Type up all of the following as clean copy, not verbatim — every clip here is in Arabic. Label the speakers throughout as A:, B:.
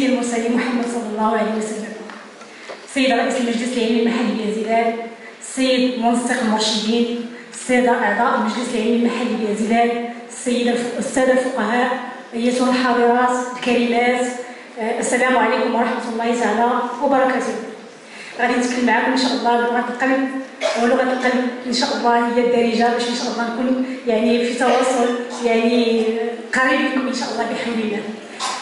A: سيد المرسلين محمد صلى الله عليه وسلم، سيد رئيس المجلس العلمي المحلي بأزلال، السيد منسق المرشدين، السادة أعضاء المجلس العلمي المحلي بأزلال، السادة الفقهاء، أيتها الحاضرات الكريمات، السلام عليكم ورحمة الله تعالى وبركاته. غادي نتكلم معكم إن شاء الله بلغة القلب، ولغة القلب إن شاء الله هي الدارجة باش إن شاء الله نكون يعني في تواصل يعني قريب منكم إن شاء الله بحول الله.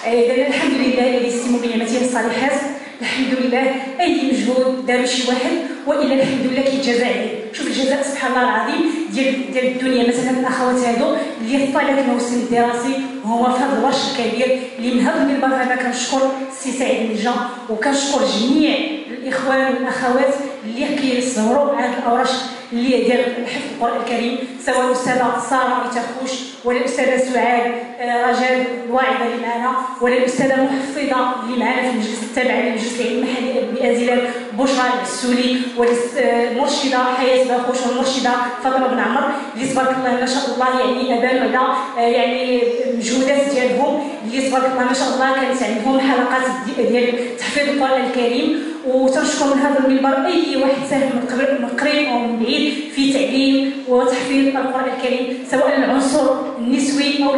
A: إذا الحمد لله الذي يستم بنعمته الصالحات، الحمد لله اي مجهود داروا شي واحد والا الحمد لله كيتجازى عليه. شوف الجزاء سبحان الله العظيم ديال الدنيا. مثلا الاخوات هادو اللي طالت الموسم الدراسي وهو في هذا الورش الكبير اللي من هذا المنبر هذا كنشكر السي سعيد النجا وكنشكر جميع الاخوان والاخوات اللي كيصوروا هذه الاورش اللي ديال حفظ القران الكريم، سواء الاستاذه ساره يتخوش ولا الاستاذه سعاد رجال الواعظه اللي معنا ولا الاستاذه محفظه اللي معنا في المجلس التابع للمجلس العلمي المحلي بأزلال بشرى العسولي، والمرشده حياه باخوش والمرشده فاطمه بن عمر اللي تبارك الله ما شاء الله يعني ابانوا على يعني المجهودات ديالهم اللي تبارك الله ما شاء الله كانت عندهم حلقات ديال تحفيظ القران الكريم. وتنشكر من هذا المنبر اي واحد ساهم من قريب او من بعيد في تعليم وتحفيظ القران الكريم، سواء العنصر النسوي او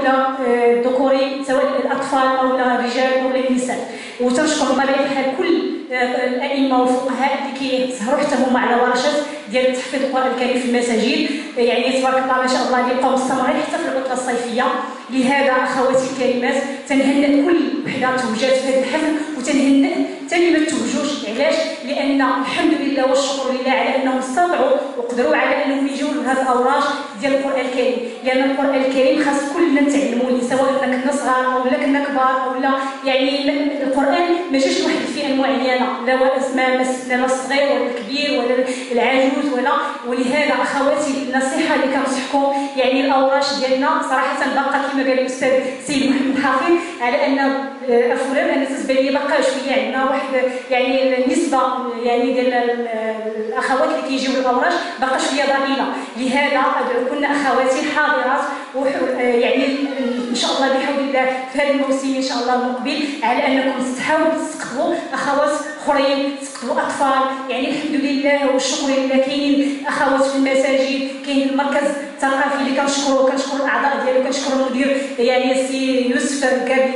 A: الذكوري، سواء الاطفال او الرجال او النساء. وتنشكر بطبيعه الحال كل الائمه والفقهاء اللي كيسهروا حتى هما على ورشات ديال تحفيظ القران الكريم في المساجد، يعني تبارك الله ما شاء الله اللي بقاو مستمرين حتى في العطله الصيفيه. لهذا اخواتي الكريمات تنهنئ كل وحده توجات في هذا الحفل، وتنهنئ ثاني ما توجوش. علاش؟ لان الحمد لله والشكر لله على انهم استطاعوا وقدروا على انهم يجيو لهذه الاوراش ديال القران الكريم، لان القران الكريم خاص كلنا نتعلموا، سواء كنا صغار او كنا كبار او لا. يعني القران ما جاش واحد الفئه معينه، لا لا الصغير ولا الكبير ولا العجوز ولا. ولهذا اخواتي النصيحه اللي كنصحكم يعني الاوراش ديالنا صراحه باقا كما قال الاستاذ سيد محمد حافظ على ان افورا انا بالنسبه لي باقا شويه عندنا واحد يعني النسبه يعني ديال الاخوات اللي كيجيو للاوراش باقا شويه ضئيله. لهذا ادعوكن اخواتي الحاضرات يعني ان شاء الله بحول الله في هذا الموسم ان شاء الله المقبل على انكم تحاولوا تستقبلوا اخوات اخرين، تستقبلوا اطفال. يعني الحمد لله والشكر لله كاينين اخوات في المساجد، كاين المركز الثقافي اللي كنشكروا الاعضاء ديالو، كنشكروا المدير يعني السي يوسف قال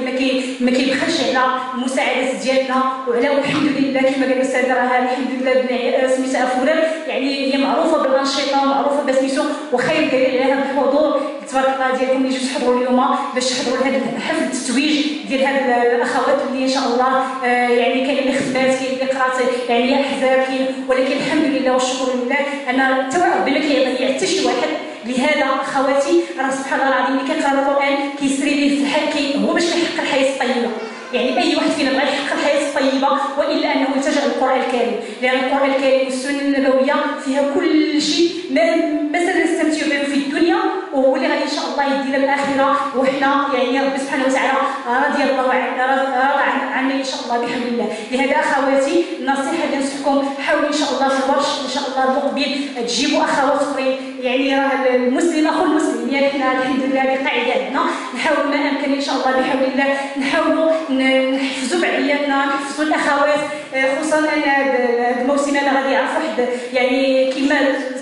A: ما كيبخلش على المساعدات ديالنا وعلى الحمد لله كما قال الاستاذ راه الحمد لله بن سميتها افورا يعني هي معروفه بالانشطه ومعروفه بسميتو. وخير دليل على هذا الحضور تبارك الله ديالكم اللي جيتوا تحضروا اليوم باش تحضروا لهذا حفل التتويج ديال هاد الاخوات اللي ان شاء الله يعني كاين اللي خدمات كاين اللي قرات يعني احزاب كاين، ولكن الحمد لله والشكر لله ان حتى ربي ما كيضيع حتى شي واحد. لهذا اخواتي راه سبحان الله العظيم اللي كيقرا القران كيسري به في الحياه هو باش كيحقق الحياه الطيبه. يعني اي واحد فينا بغى يحقق الحياه الطيبه والا انه يلتجا للقران الكريم، لان القران الكريم والسنه النبويه فيها كل شيء مثلا نستمتع به في الدنيا وهو اللي غادي ان شاء الله يدينا الاخره. وحنا يعني ربي سبحانه وتعالى رضي الله عنا ان شاء الله بحمد الله. لهذا اخواتي النصيحه اللي ننصحكم حاولوا ان شاء الله في الورش ان شاء الله المقبل تجيبوا اخوات اخرين. يعني راه المسلم اخو المسلم، يعني حنا الحمد لله بقاعده عندنا نحاول ما امكن ان شاء الله بحول الله نحاولوا نحفزوا بعضياتنا نحفزوا الاخوات، خصوصا ان هذا الموسم هذا غادي يعرف واحد يعني كما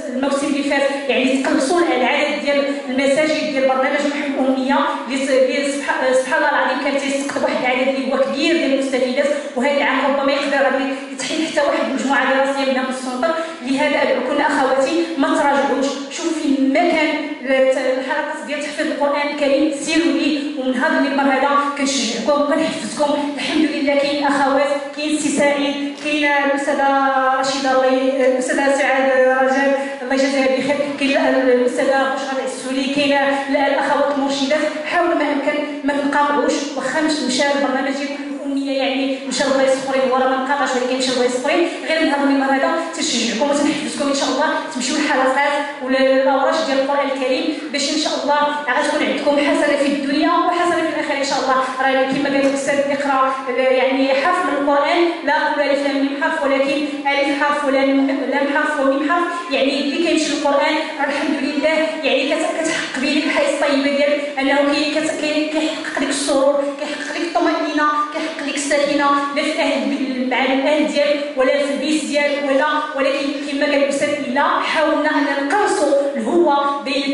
A: الموسم اللي فات يعني تقلصوا العدد ديال المساجد ديال برنامج محو الاميه اللي سبحان الله العظيم كان تيستقطب واحد العدد اللي هو كبير ديال المستفيدات، وهذا العام ربما يقدر غادي يتحيد حتى واحد المجموعه دراسيه من هذا السنتر. لهذا ادعوكم اخواتي ما تراجعوش، شوفوا في مكان الحلقات ديال تحفيظ القران الكريم سيروا ليه. ومن هذا المنبر هذا كنشجعكم وكنحفزكم. الحمد لله كاين اخوات، كاين السي سعيد، كاين الاستاذه رشيده الاستاذه سعاد رجال الله يجازيها بخير، كاين الاستاذه بشرى العسولي، كاين الاخوات المرشدات. حاولوا ما امكن ما تنقاطعوش، واخا مشى البرنامج الاميه يعني مشى لبلايص اخرين وراه ما نقاطعش، ولكن مشى لبلايص اخرين. غير من هذا المنبر هذا تنشجعكم وتنحفزكم ان شاء الله تمشيو للحلقات والاوراش ديال القران الكريم باش ان شاء الله غتكون عندكم حسنه في الدنيا وحسنه في الاخره ان شاء الله. راه كما قال الاستاذ يقرا يعني حرف من القران لا اقول الف لام ميم حرف، ولكن الف حرف ولام حرف وميم حرف، يعني اللي كيمشي للقران الحمد لله يعني كتحقق به الحياه الطيبه ديال انه كيحقق لك السرور، كيحقق لك الطمانينه، كيحق لك السكينه لا في الاهل مع الاهل ديالك ولا في البيت ديالك ولكن كما قال الاستاذ الا حاولنا ان نقرصوا الهوه بين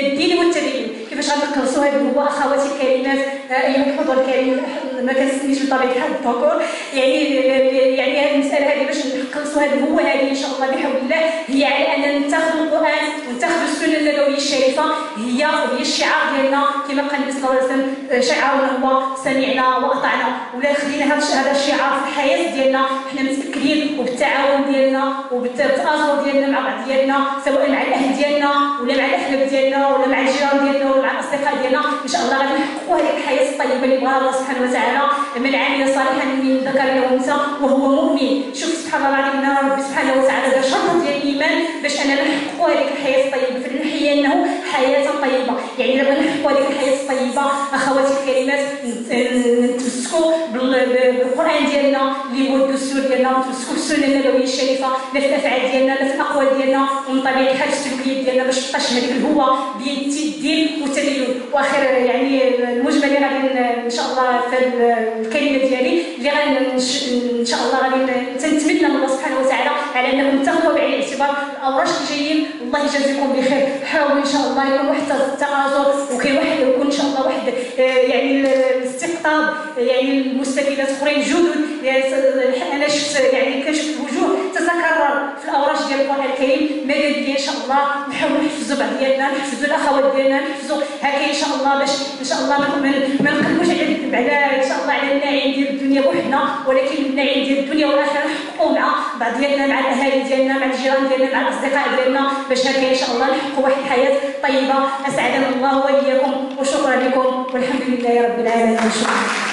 A: الدين والتدين. كيفاش غنقرصوا هذه الهوه اخواتي الكريمات ايها الحضور الكريم ما كنسميش بطبيعه الحال الذكور يعني هذه المساله هذه باش نقرصوا هذه الهوه هذه ان شاء الله بحول الله هي على ان نتخذوا القران ونتخذوا السنه النبويه الشريفه هي الشعار ديالنا كما قال النبي صلى الله عليه وسلم شعارنا هو سمعنا واطعنا ولا خلينا هذا الشعار في الحياه ديالنا حنا متاكدين وبالتعاون ديالنا وبالتآزر ديالنا مع بعض ديالنا سواء مع الاهل ديالنا ولا مع الاحباب ديالنا ولا مع الجيران ديالنا ولا مع الاصدقاء ديالنا ان شاء الله غادي نحققوا هذه الحياه الطيبه اللي بغاها الله سبحانه وتعالى من عمل صالحا من ذكر او انثى وهو مؤمن. شوف سبحان الله العظيم ان ربي سبحانه وتعالى دار شرط ديال الايمان باش اننا نحققوا هذه الحياه الطيبه فلنحيينه حياه طيبه. يعني لما نحققوا هذه الحياه الطيبه اخواتي الكريمات نتمسكوا بالقران ديالنا اللي هو الدستور ديالنا ونتمسكوا بالسنه النبويه الشريفه لا في الافعال ديالنا لا في الاقوال ديالنا ومن طبيعه الحال السلوكيات ديالنا باش تبقاش هذيك الهوه بين الدين والتدين. واخر يعني المجمل اللي غادي ان شاء الله في الكلمه ديالي اللي غادي ان شاء الله غادي نتمنى من الله سبحانه وتعالى على انكم تاخذوا بعين الاعتبار الاوراق الجايين. الله يجازيكم بخير. حاولوا ان شاء الله يكون واحد التآزر ويكون ان شاء الله واحد يعني الاستقطاب يعني المستفيدات اخرين جدد. انا شفت يعني كنشوف وجوه تتكرر في الاوراق ديال القران الكريم. ماذا بيا ان شاء الله نحاولوا نحفزوا بعض ديالنا نحفزوا الاخوات ديالنا نحفزوا هكا ان شاء الله باش ان شاء الله ما نقلبوش على ان شاء الله على النعيم ديال الدنيا بوحدنا ولكن النعيم ديال الدنيا والاخره نحققوا مع بعض ديالنا مع الاهالي ديالنا مع الجيران ديالنا مع الاصدقاء ديالنا باش هكا ان شاء الله نحققوا واحد الحياه طيبه. اسعدنا الله واياكم وشكرا لكم والحمد لله رب العالمين. شكرا.